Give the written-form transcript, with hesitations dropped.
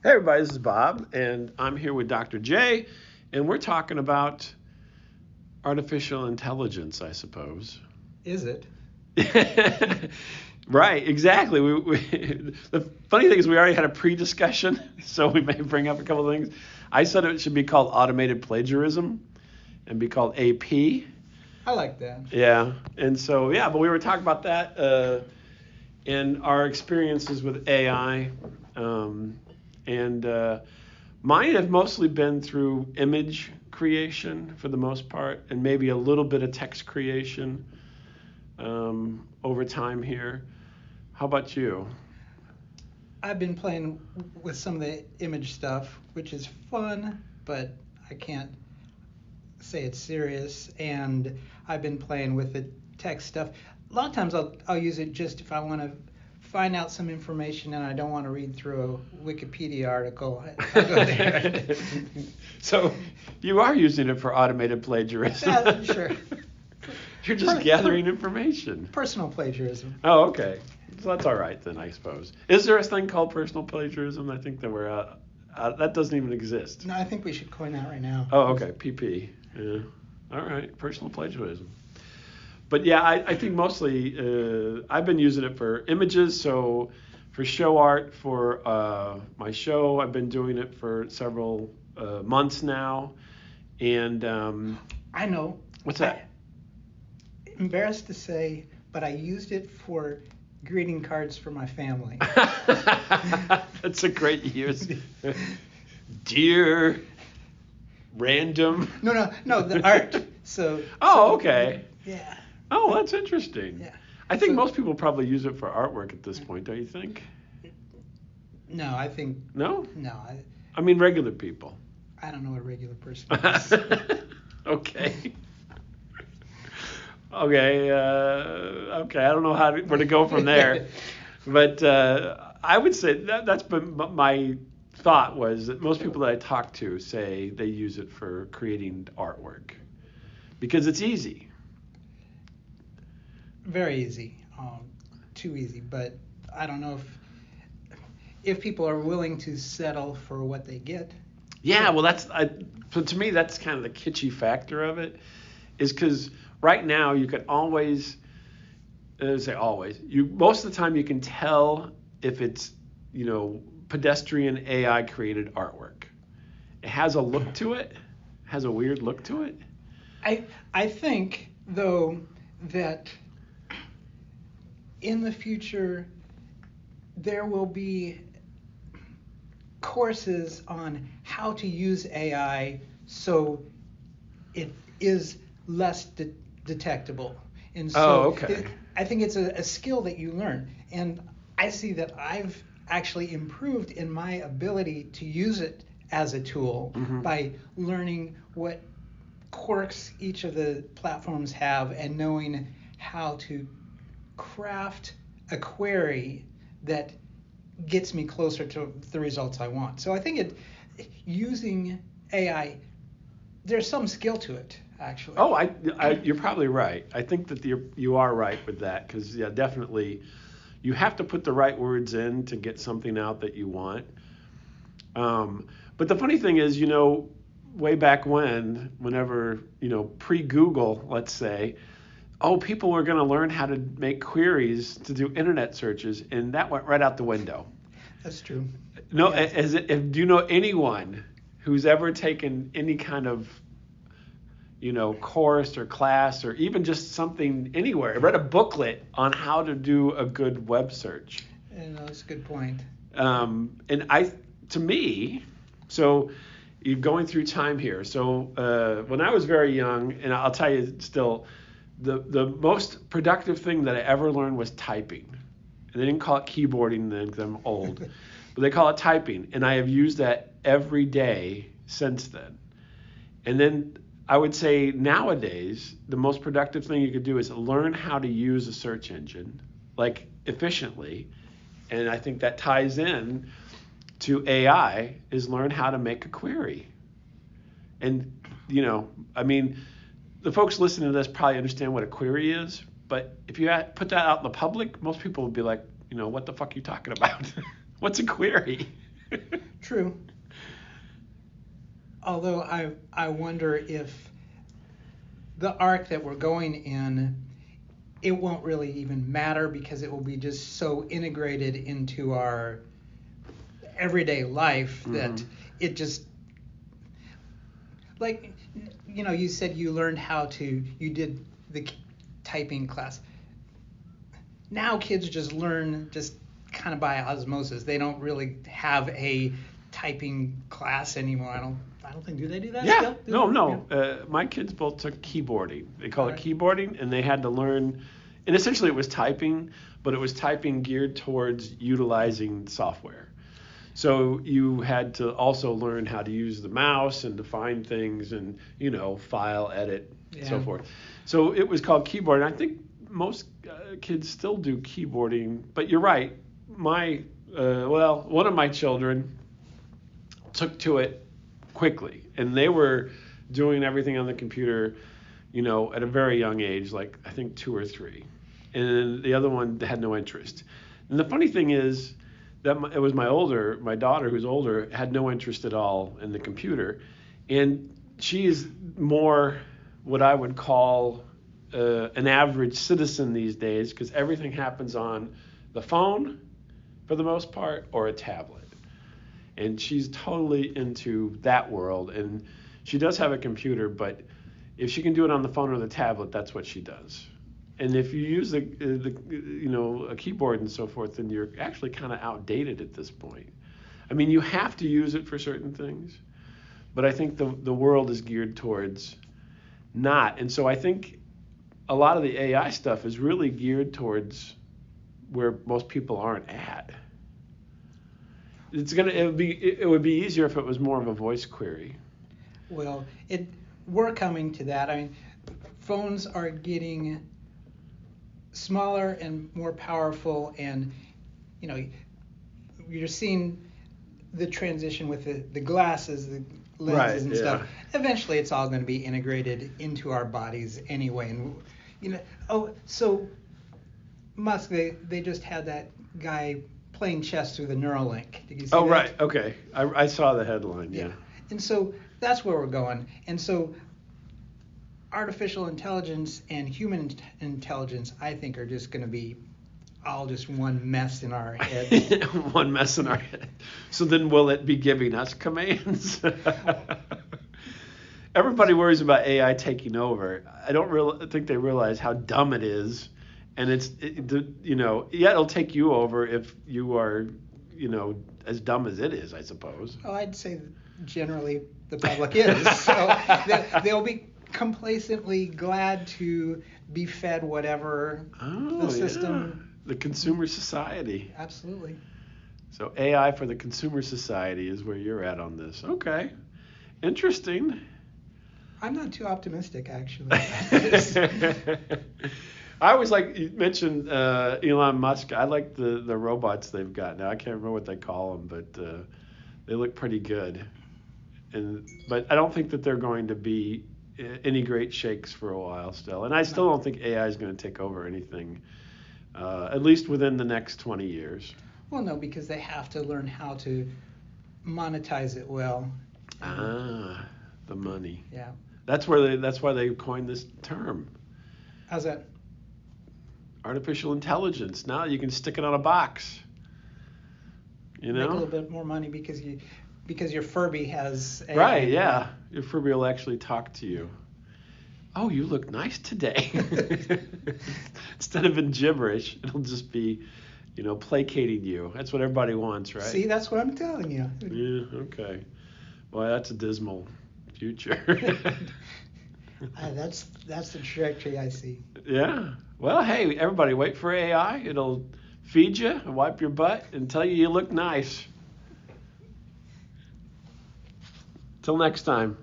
Hey everybody, this is Bob, and I'm here with Dr. J, and we're talking about artificial intelligence, I suppose. Is it? Right, exactly. The funny thing is we already had a pre-discussion, so we may bring up a couple of things. I said it should be called automated plagiarism and be called AP. I like that. Yeah, and so, yeah, but we were talking about that and our experiences with AI. And mine have mostly been through image creation for the most part, and maybe a little bit of text creation over time here. How about you? I've been playing with some of the image stuff, which is fun, but I can't say it's serious. And I've been playing with the text stuff. A lot of times I'll use it just if I want to find out some information and I don't want to read through a Wikipedia article. I'll go there. So you are using it for automated plagiarism. Yeah, sure. You're just gathering information. Personal plagiarism. Oh, okay. So that's all right then, I suppose. Is there a thing called personal plagiarism? I think that that doesn't even exist. No, I think we should coin that right now. Oh, okay. PP. Yeah. All right. Personal plagiarism. But yeah, I think mostly I've been using it for images. So for show art for my show, I've been doing it for several months now. And I know. What's that? Embarrassed to say, but I used it for greeting cards for my family. That's a great use. Dear random. No, the art. So. Oh, okay. Yeah. Oh, that's interesting. Yeah. I think most people probably use it for artwork at this point, don't you think? No, I think. No? No. I mean regular people. I don't know what a regular person is. Okay. Okay. I don't know where to go from there, but I would say that's been my thought was that most people that I talk to say they use it for creating artwork because it's easy. Very easy, too easy. But I don't know if people are willing to settle for what they get. Yeah, well, so to me that's kind of the kitschy factor of it, is because right now you can always say always. Most of the time you can tell if it's pedestrian AI created artwork. It has a look to it. Has a weird look to it. I think though that in the future there will be courses on how to use AI so it is less detectable. And so okay. I think it's a skill that you learn. And I see that I've actually improved in my ability to use it as a tool by learning what quirks each of the platforms have and knowing how to craft a query that gets me closer to the results I want. So I think using AI, there's some skill to it, actually. Oh, you're probably right. I think that you are right with that because, yeah, definitely you have to put the right words in to get something out that you want. But the funny thing is, way back whenever, pre-Google, let's say, people were going to learn how to make queries to do internet searches, and that went right out the window. That's true. No, Yes. Do you know anyone who's ever taken any kind of, course or class or even just something anywhere, read a booklet on how to do a good web search? That's a good point. To me, so you're going through time here. So when I was very young, and I'll tell you still, the most productive thing that I ever learned was typing. And they didn't call it keyboarding then because I'm old, but they call it typing. And I have used that every day since then. And then I would say nowadays, the most productive thing you could do is learn how to use a search engine, like efficiently. And I think that ties in to AI, is learn how to make a query. And, the folks listening to this probably understand what a query is, but if you put that out in the public, most people would be like, what the fuck are you talking about? What's a query? True. Although I wonder if the arc that we're going in, it won't really even matter because it will be just so integrated into our everyday life that it just, like, you said you did the typing class. Now kids just learn just kind of by osmosis. They don't really have a typing class anymore. I don't think, do they do that still? No. Yeah. My kids both took keyboarding. They call Right. it keyboarding, and they had to learn, and essentially it was typing, but it was typing geared towards utilizing software. So you had to also learn how to use the mouse and to find things and, file, edit, and so forth. So it was called keyboarding. I think most kids still do keyboarding, but you're right. One of my children took to it quickly, and they were doing everything on the computer, at a very young age, like I think 2 or 3, and the other one had no interest. And the funny thing is that it was my daughter who's older, had no interest at all in the computer, and she is more what I would call an average citizen these days, because everything happens on the phone for the most part, or a tablet. And she's totally into that world. And she does have a computer, but if she can do it on the phone or the tablet, that's what she does. And if you use a keyboard and so forth, then you're actually kind of outdated at this point. I mean, you have to use it for certain things, but I think the world is geared towards not. And so I think a lot of the AI stuff is really geared towards where most people aren't at. It would be easier if it was more of a voice query. Well, we're coming to that. I mean, phones are getting smaller and more powerful, and you're seeing the transition with the glasses, the lenses and stuff. Eventually, it's all going to be integrated into our bodies anyway. And so Musk, they just had that guy playing chess through the Neuralink. Did you see that? Right. Okay. I saw the headline. Yeah. And so that's where we're going. And so artificial intelligence and human intelligence, I think, are just going to be all just one mess in our head. One mess in our head. So then will it be giving us commands? Everybody worries about AI taking over. I don't think they realize how dumb it is. And it'll take you over if you are, as dumb as it is, I suppose. Oh, I'd say generally the public is. So they'll be complacently glad to be fed whatever the system. The consumer society. Absolutely. So AI for the consumer society is where you're at on this. Okay. Interesting. I'm not too optimistic, actually. I always you mentioned Elon Musk. I like the robots they've got now. I can't remember what they call them, but they look pretty good. But I don't think that they're going to be any great shakes for a while still. And I still don't think AI is going to take over anything, at least within the next 20 years. Well, no, because they have to learn how to monetize it well. The money. Yeah. That's why they coined this term. How's that? Artificial intelligence. Now you can stick it on a box. Make a little bit more money because your Furby has AI. Right, yeah. Your Furby will actually talk to you. Oh, you look nice today. Instead of in gibberish, it'll just be, placating you. That's what everybody wants, right? See, that's what I'm telling you. Yeah, okay. Boy, that's a dismal future. That's the trajectory I see. Yeah. Well, hey, everybody, wait for AI. It'll feed you, wipe your butt, and tell you look nice. Till next time.